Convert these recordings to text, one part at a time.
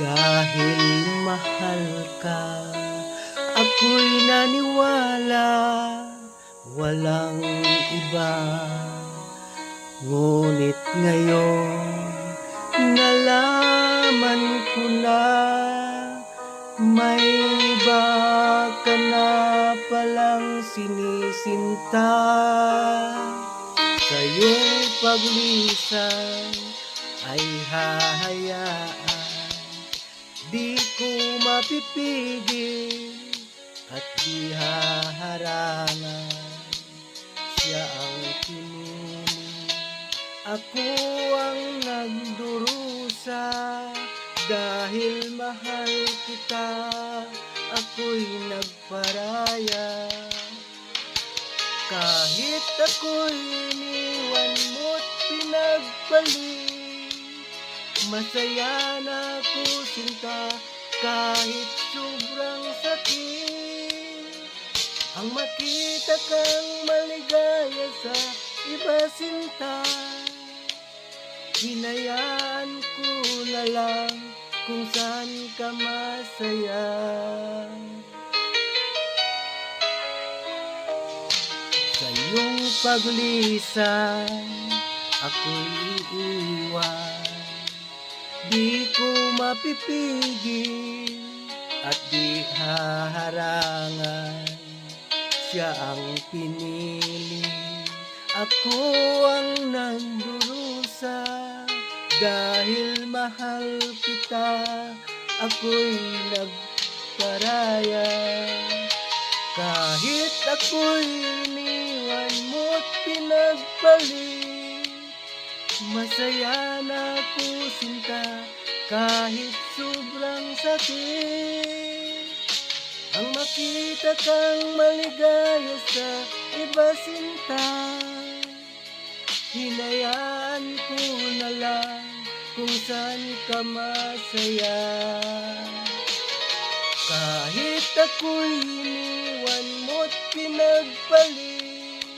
Dahil mahal ka, ako'y naniwala, walang iba. Ngunit ngayon, nalaman ko na, may iba ka na palang sinisinta. Sa iyong paglisan ay hahayaan, di ko mapipigil at di haharangan. Siya ang pinili, ako ang nagdurusa. Dahil mahal kita, ako'y nagparaya. Kahit ako'y iniwan mo't pinagpalit, masaya na ako sinta, kahit sobrang sakit. Ang makita kang maligaya sa iba sinta, hinayaan ko na lang kung saan ka masaya. Sa iyong paglisan, ako'y iiwan, di ko mapipigil at di haharangan. Siya ang pinili, ako ang nagdurusa. Dahil mahal kita, ako'y nagparaya. Kahit ako'y iniwan mo't pinagpalit, masaya na ako sinta, kahit sobrang sakit. Ang makita kang maligaya sa iba sinta, hinayaan ko na lang kung saan ka masaya. Kahit ako'y iniwan mo't pinagpalit,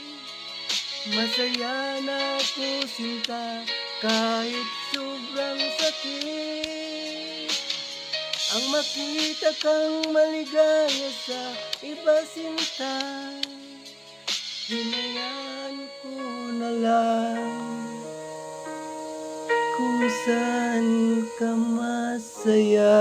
masaya na ako sinta, kahit sobrang sakit. Ang makita kang maligaya sa iba sinta, hinayaan ko na lang kung saan ka masaya.